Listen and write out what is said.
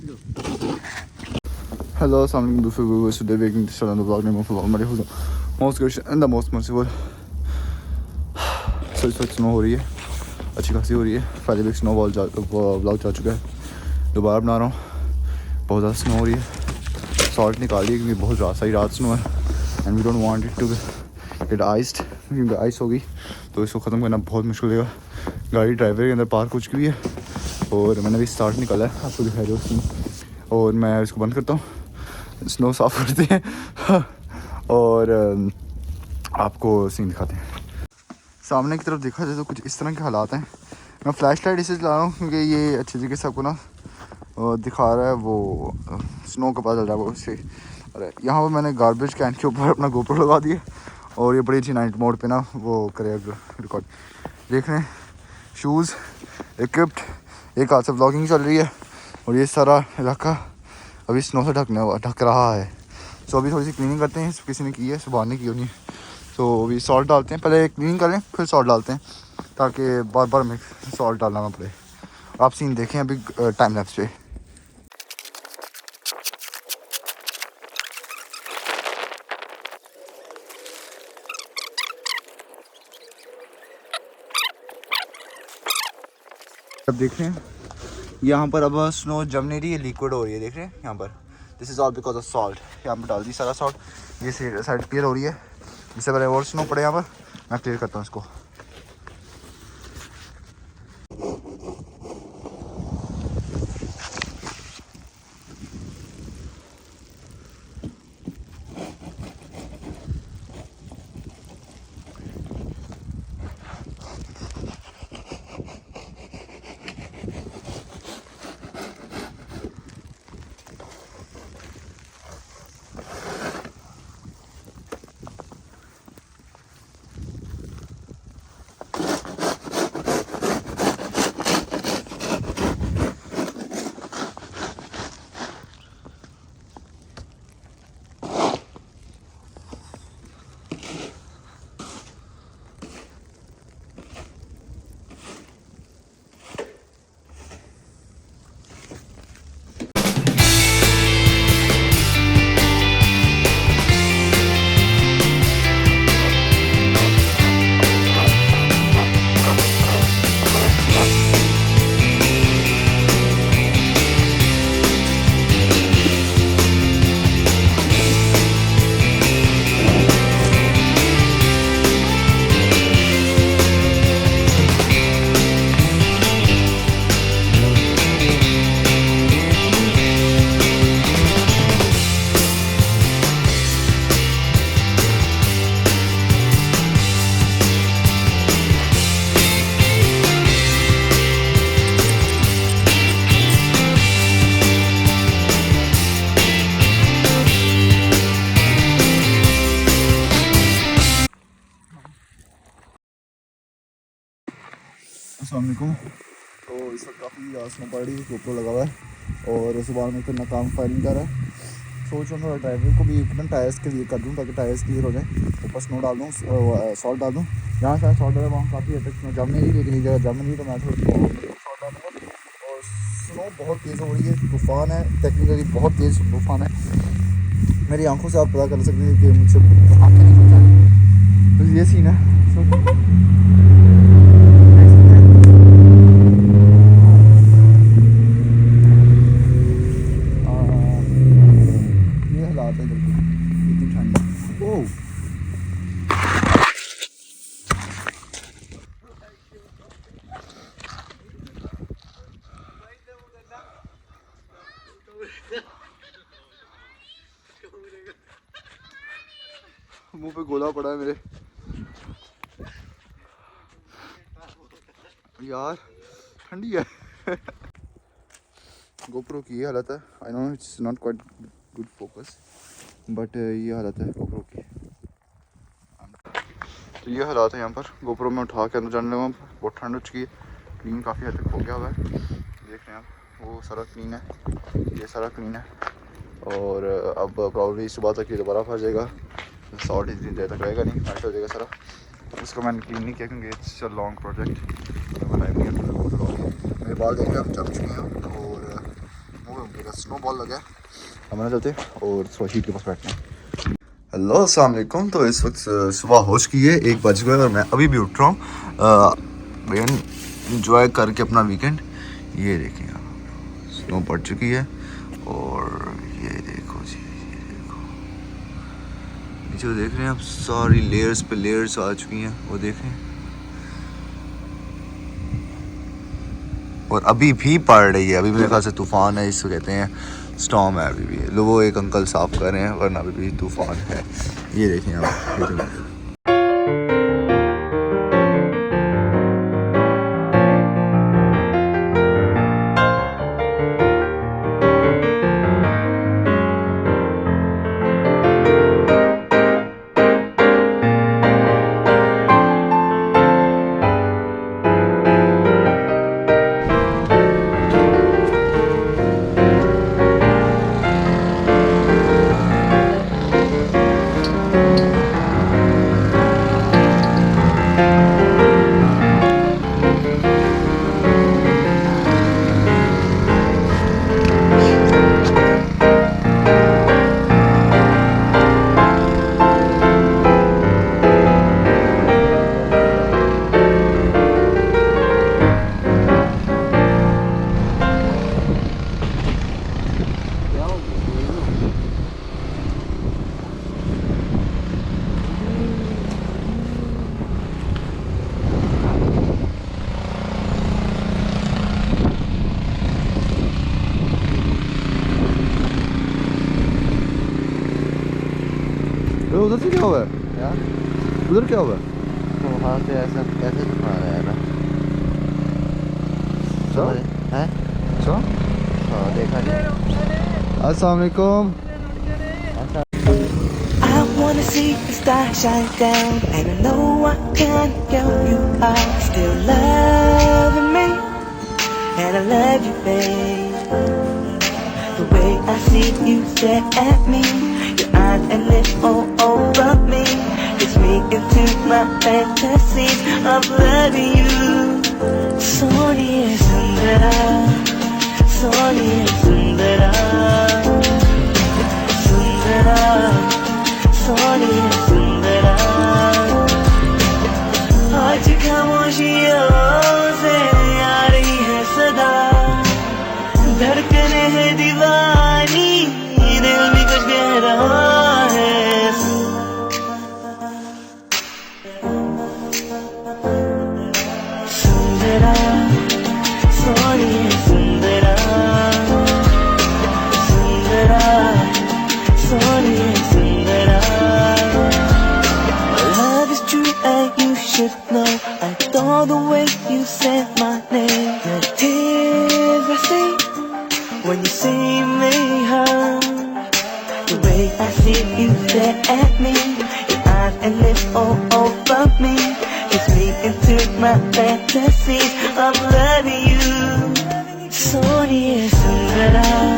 Hello, assalamualaikum beautiful viewers. Today we're going to start on the vlog name of vlog हमारे most gracious and the most merciful. So इस वक्त snow हो रही है, अच्छी खासी हो रही है. पहले भी एक स्नो व्लॉग जा चुका है, दोबारा बना रहा हूँ. बहुत ज़्यादा स्नो हो रही है, सॉल्ट निकाल ली क्योंकि बहुत सारी रात स्नो है and we don't want it to get iced, क्योंकि आइस होगी तो इसको ख़त्म करना बहुत मुश्किल होगा. गाड़ी ड्राइवर के अंदर पार्क हो चुकी हुई है और मैंने भी स्टार्ट निकाला है, आपको दिखाई दो स्नो. और मैं इसको बंद करता हूँ, स्नो साफ़ करते हैं और आपको सीन दिखाते हैं. सामने की तरफ देखा जाए तो कुछ इस तरह के हालात हैं. मैं फ्लैश लाइट इसे चला रहा हूँ क्योंकि ये अच्छी तरीके से आपको ना दिखा रहा है, वो स्नो का पता चल रहा है वो इससे. अरे यहाँ पर मैंने गार्बेज कैन के ऊपर अपना गोप्रो लगा दिया और ये बड़ी अच्छी नाइट मोड पे ना वो करेगा रिकॉर्ड. देख रहे हैं शूज़ इक्विप्ड, एक हाथ से व्लॉगिंग चल रही है और ये सारा इलाका अभी स्नो से ढक रहा है. सो अभी थोड़ी सी क्लीनिंग करते हैं, किसी ने की है, सुबह ने की होनी है. तो अभी सॉल्ट डालते हैं, पहले क्लीनिंग करें फिर सॉल्ट डालते हैं ताकि बार बार हमें सॉल्ट डालना ना पड़े. आप सीन देखें अभी टाइम लैप्स पे. अब देख रहे हैं यहाँ पर अब स्नो जम नहीं रही है, लिक्विड हो रही है. देख रहे हैं यहाँ पर, this is all because of salt. यहाँ पर डाल दी सारा सॉल्ट, ये साइड क्लियर हो रही है. इससे पहले और स्नो पड़े यहाँ पर, मैं क्लियर करता हूँ इसको. अस्सलामुअलैकुम. तो इस वक्त काफ़ी स्नो पड़ रही है, गोप्रो लगा हुआ है और सुबह में फिर नाकाम फायरिंग कर रहा है. सोच रहा हूँ ड्राइवर को भी एकदम टायर्स के लिए कर दूँ ताकि टायर्स क्लियर हो जाए. ऊपर स्नो डाल दूँ, सॉल्ट डाल दूँ. जहाँ से सॉल्ट डाला वहाँ काफ़ी हद तक स्नो जम नहीं रही, लेकिन एक जगह जम नहीं तो मैं थोड़ा सॉल्ट डालूँगा. और स्नो बहुत तेज़ हो रही है, तूफ़ान है, टेक्निकली बहुत तेज़ तूफ़ान है. मेरी आंखों से आप पता कर सकते हैं कि मुझसे आँखें नहीं खुल जाती. तो ये सीन है. मुंह पे गोला पड़ा है मेरे यार, ठंडी है. गोप्रो की ये हालत है. I know it's not quite good focus, but ये हालत है गोप्रो की. तो ये हालात है यहाँ पर. गोप्रो में उठा के अंदर जाने लगा, बहुत ठंड हो चुकी है. क्लीन काफ़ी हद तक हो गया हुआ है, देख रहे हैं आप. वो सारा क्लीन है, ये सारा क्लीन है. और अब प्रॉब्लली सुबह तक ये दोबारा फंस जाएगा. सॉल्ट इतनी देर तक रहेगा नहीं, मेल्ट हो जाएगा सारा. तो उसको मैंने क्लीन नहीं किया क्योंकि it's a long project. Time नहीं है, मेरे बाल देख रहे हैं आप जम चुके हैं और मुँह में देखा स्नोबॉल लगा है, हमारे चलते और थोड़ा हीट के पास बैठना है। हेलो अस्सलाम वालेकुम। तो इस वक्त सुबह हो चुकी है, 1 बज गए और मैं अभी भी उठ रहा हूँ भैया इंजॉय करके अपना वीकेंड। ये देखें आप, स्नो पड़ चुकी है और ये देखो जी, ये देखो नीचे देख रहे हैं आप, सारी लेयर्स पे लेयर्स आ चुकी हैं, वो देखें। और अभी भी पड़ रही है, अभी मेरे ख्याल से तूफ़ान है, इसको कहते हैं स्टॉर्म है अभी भी। लो वो एक अंकल साफ़ कर रहे हैं, वरना अभी भी तूफ़ान है। ये देखें आप, ये तो उधर से क्या हुआ है यार? उधर क्या हुआ है? तो वहाँ से ऐसा कैसे दिखा रहा है ना? है? अच्छा हाँ देखा नहीं। अस्सलाम वालेकुम। I wanna see the star shine down, and I know what kind of girl you are. Still loving me, and I love you, babe. The way I see you stare at me, your eyes and lips all over me, gets me into my fantasies of loving you. Soniya Sundara, Soniya Sundara, Sundara, Soniya Sundara. आज खामोशियों से आ रही है सदा, धड़कने है दीवानी, दिल भी कुछ कह रहा है। सुंदरा, सोनिया सुंदरा, सुंदरा, सोनिया सुंदरा। Love is true and you should know. I adore the way you said my name. The tears I see when you see me hug, the way I see you stare at me, your eyes and lips all over me, gets me into my fantasies of loving you. Soniya Sundara.